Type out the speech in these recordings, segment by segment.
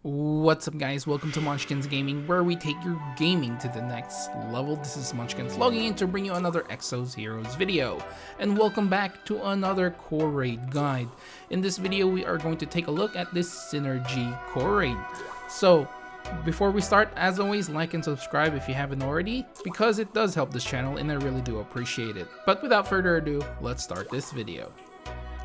What's up guys, welcome to Munchkins Gaming, where we take your gaming to the next level. This is Munchkins logging in to bring you another Exos Heroes video. And welcome back to another core raid guide. In this video we are going to take a look at this Synergy core raid. So before we start, as always, like and subscribe if you haven't already, because it does help this channel and I really do appreciate it. But without further ado, let's start this video.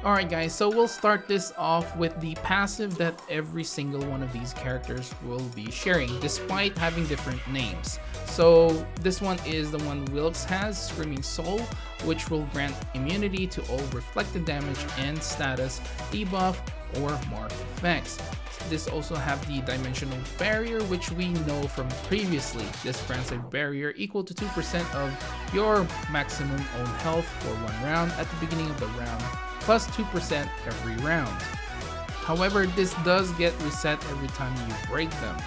Alright guys, so we'll start this off with the passive that every single one of these characters will be sharing, despite having different names. So this one is the one Wilkes has, Screaming Soul, which will grant immunity to all reflected damage and status, debuff, or mark effects. This also have the Dimensional Barrier, which we know from previously. This grants a barrier equal to 2% of your maximum own health for one round at the beginning of the round, plus 2% every round. However, this does get reset every time you break them.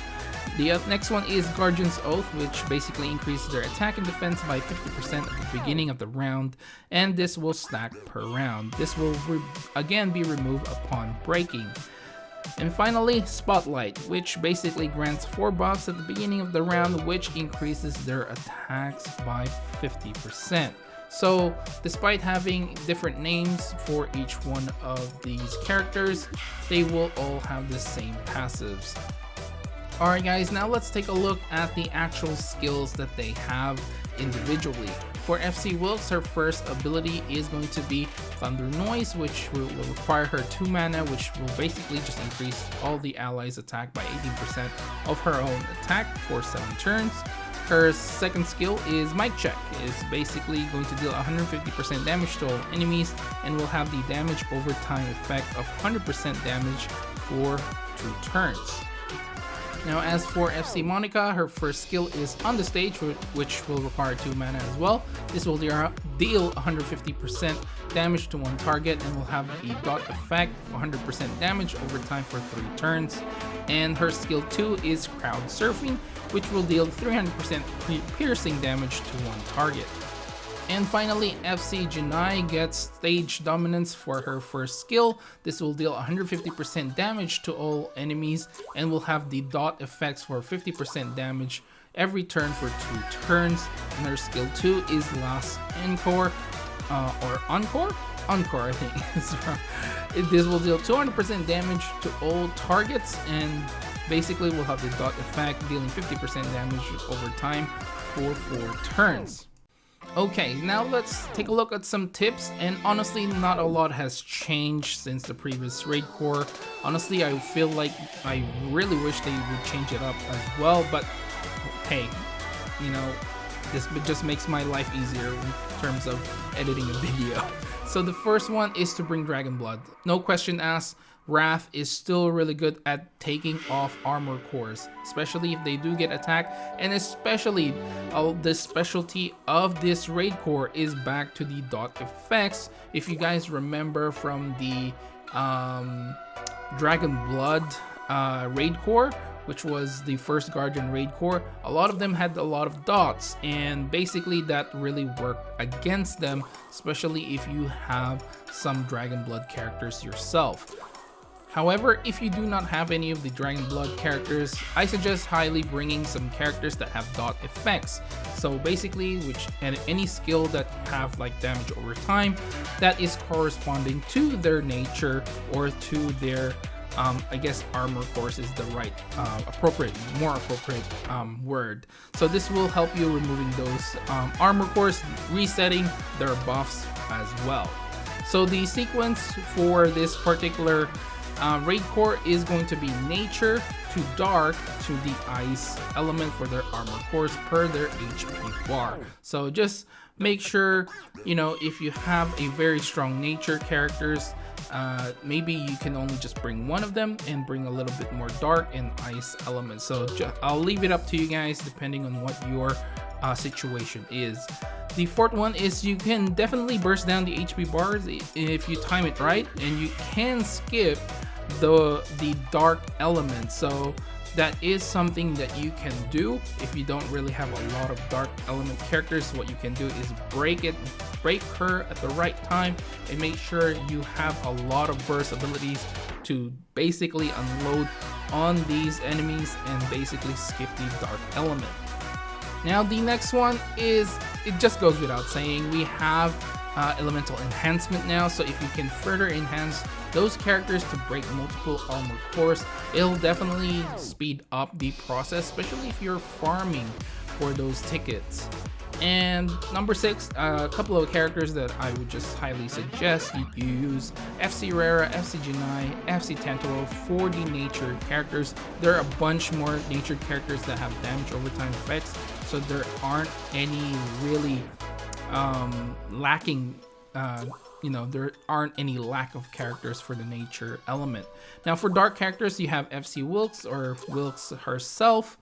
The next one is Guardian's Oath, which basically increases their attack and defense by 50% at the beginning of the round, and this will stack per round. This will again be removed upon breaking. And finally, Spotlight, which basically grants 4 buffs at the beginning of the round, which increases their attacks by 50%. So despite having different names for each one of these characters, they will all have the same passives. Alright guys, now let's take a look at the actual skills that they have individually. For FC Wilkes, her first ability is going to be Thunder Noise, which will require her 2 mana, which will basically just increase all the allies' attack by 18% of her own attack for 7 turns. Her second skill is Mic Check. It's basically going to deal 150% damage to all enemies and will have the damage over time effect of 100% damage for 2 turns. Now as for FC Monica, her first skill is On the Stage, which will require 2 mana as well. This will deal 150% damage to one target and will have the dot effect of 100% damage over time for 3 turns. And her skill 2 is Crowd Surfing, which will deal 300% piercing damage to one target. And finally, FC Gennady gets Stage Dominance for her first skill. This will deal 150% damage to all enemies and will have the dot effects for 50% damage every turn for 2 turns. And her skill 2 is Last Encore, or Encore? Encore, I think. This will deal 200% damage to all targets and basically will have the dot effect, dealing 50% damage over time for 4 turns. Okay, now let's take a look at some tips, and honestly not a lot has changed since the previous raid core. Honestly, I feel like I really wish they would change it up as well, but hey, you know, this just makes my life easier in terms of editing a video. So the first one is to bring Dragon Blood. No question asked, Wrath is still really good at taking off armor cores, especially if they do get attacked, and especially the specialty of this raid core is back to the dot effects. If you guys remember from the Dragon Blood raid core, which was the first Guardian raid core, a lot of them had a lot of dots, and basically that really worked against them, especially if you have some Dragon Blood characters yourself. However, if you do not have any of the Dragon Blood characters, I suggest highly bringing some characters that have dot effects. So basically, any skill that have like damage over time that is corresponding to their nature or to their I guess armor cores is the right more appropriate word. So this will help you removing those armor cores, resetting their buffs as well. So the sequence for this particular raid core is going to be Nature to Dark to the Ice element for their armor cores per their HP bar. So just make sure, you know, if you have a very strong Nature characters, maybe you can only just bring one of them and bring a little bit more Dark and Ice elements. So I'll leave it up to you guys depending on what your situation is. The fourth one is you can definitely burst down the HP bars if you time it right, and you can skip the dark element. So that is something that you can do if you don't really have a lot of dark element characters. What you can do is break her at the right time and make sure you have a lot of burst abilities to basically unload on these enemies and basically skip the dark element. Now the next one is, it just goes without saying, we have elemental enhancement now. So if you can further enhance those characters to break multiple armor cores, it'll definitely speed up the process, especially if you're farming for those tickets. And number 6, a couple of characters that I would just highly suggest you use: FC Rara, FC Gennady, FC Tantoro for the nature characters. There are a bunch more nature characters that have damage over time effects, so there aren't any really lacking, there aren't any lack of characters for the nature element. Now for dark characters, you have FC Wilkes or Wilkes herself.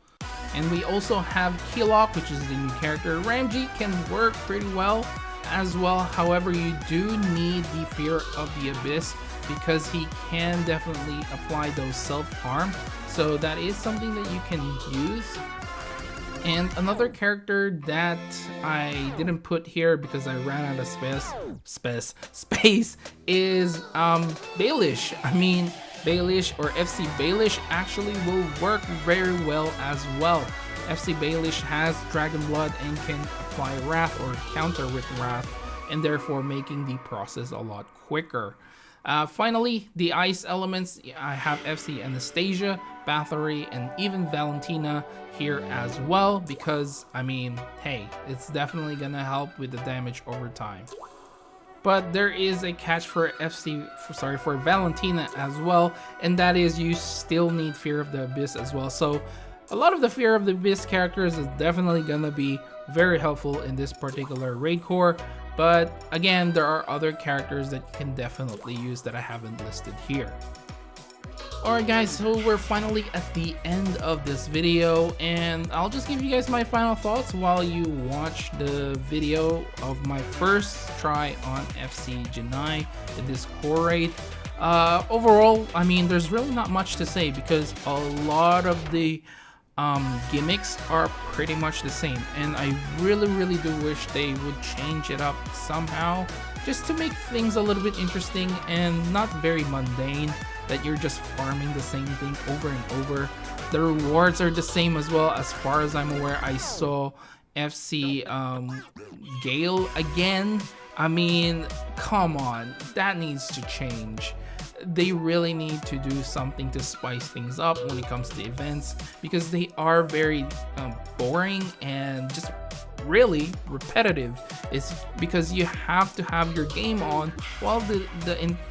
And we also have Keylok, which is the new character. Ramji can work pretty well as well. However, you do need the Fear of the Abyss because he can definitely apply those self-harm. So that is something that you can use. And another character that I didn't put here because I ran out of space is Baelish. I mean, Baelish or FC Baelish actually will work very well as well. FC Baelish has Dragon Blood and can apply Wrath or counter with Wrath, and therefore making the process a lot quicker. Finally, the ice elements, I have FC Anastasia, Bathory, and even Valentina here as well because, I mean, hey, it's definitely gonna help with the damage over time. But there is a catch for for Valentina as well, and that is you still need Fear of the Abyss as well. So a lot of the Fear of the Abyss characters is definitely gonna be very helpful in this particular raid core. But again, there are other characters that you can definitely use that I haven't listed here. Alright guys, so we're finally at the end of this video, and I'll just give you guys my final thoughts while you watch the video of my first try on FC Gennady in this core raid. Overall, I mean, there's really not much to say because a lot of the gimmicks are pretty much the same, and I really do wish they would change it up somehow just to make things a little bit interesting and not very mundane, that you're just farming the same thing over and over. The rewards are the same as well. As far as I'm aware, I saw FC Gale again. I mean, come on, that needs to change. They really need to do something to spice things up when it comes to events because they are very boring and just really repetitive. It's because you have to have your game on while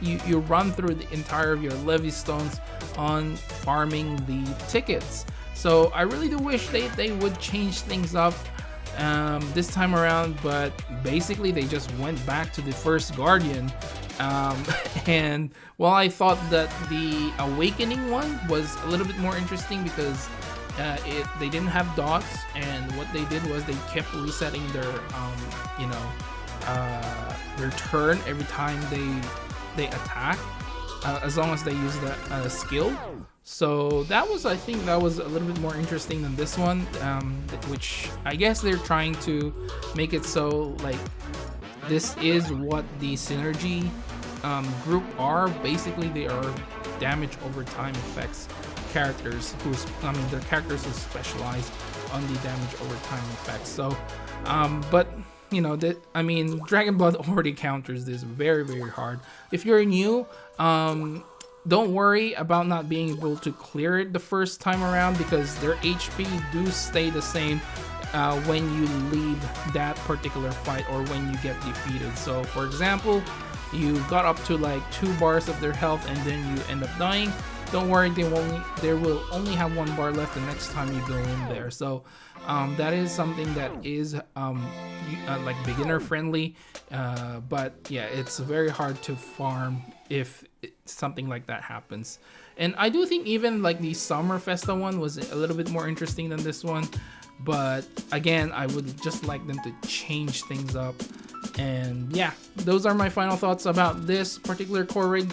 you run through the entire of your levy stones on farming the tickets. So I really do wish they would change things up this time around, but basically they just went back to the first Guardian. And while I thought that the Awakening one was a little bit more interesting because they didn't have dots, and what they did was they kept resetting their their turn every time they attack, as long as they use the skill. So that was, I think that was a little bit more interesting than this one, which I guess they're trying to make it so like this is what the synergy group are. Basically they are damage over time effects characters they're characters who specialize on the damage over time effects. So but you know that, I mean, Dragon Blood already counters this very hard. If you're new, don't worry about not being able to clear it the first time around because their HP do stay the same when you leave that particular fight or when you get defeated. So for example, you got up to like 2 bars of their health and then you end up dying. Don't worry, they will only have 1 bar left the next time you go in there. So that is something that is like beginner friendly, but yeah, it's very hard to farm if something like that happens. And I do think even like the Summer Festa one was a little bit more interesting than this one, but again, I would just like them to change things up And yeah, those are my final thoughts about this particular core raid,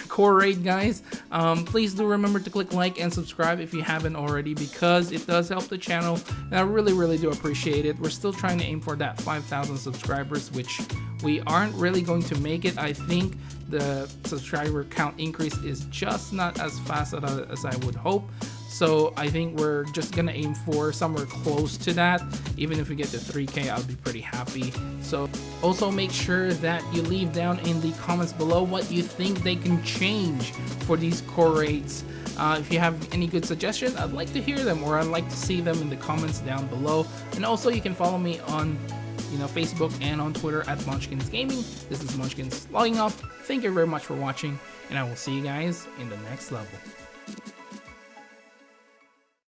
core raid, guys. Please do remember to click like and subscribe if you haven't already, because it does help the channel, and I really do appreciate it. We're still trying to aim for that 5,000 subscribers, which we aren't really going to make it. I think the subscriber count increase is just not as fast as I would hope. So I think we're just gonna aim for somewhere close to that. Even if we get to 3K, I'll be pretty happy. So also make sure that you leave down in the comments below what you think they can change for these core raids. If you have any good suggestions, I'd like to hear them, or I'd like to see them in the comments down below. And also you can follow me on Facebook and on Twitter at Munchkins Gaming. This is Munchkins logging off. Thank you very much for watching, and I will see you guys in the next level.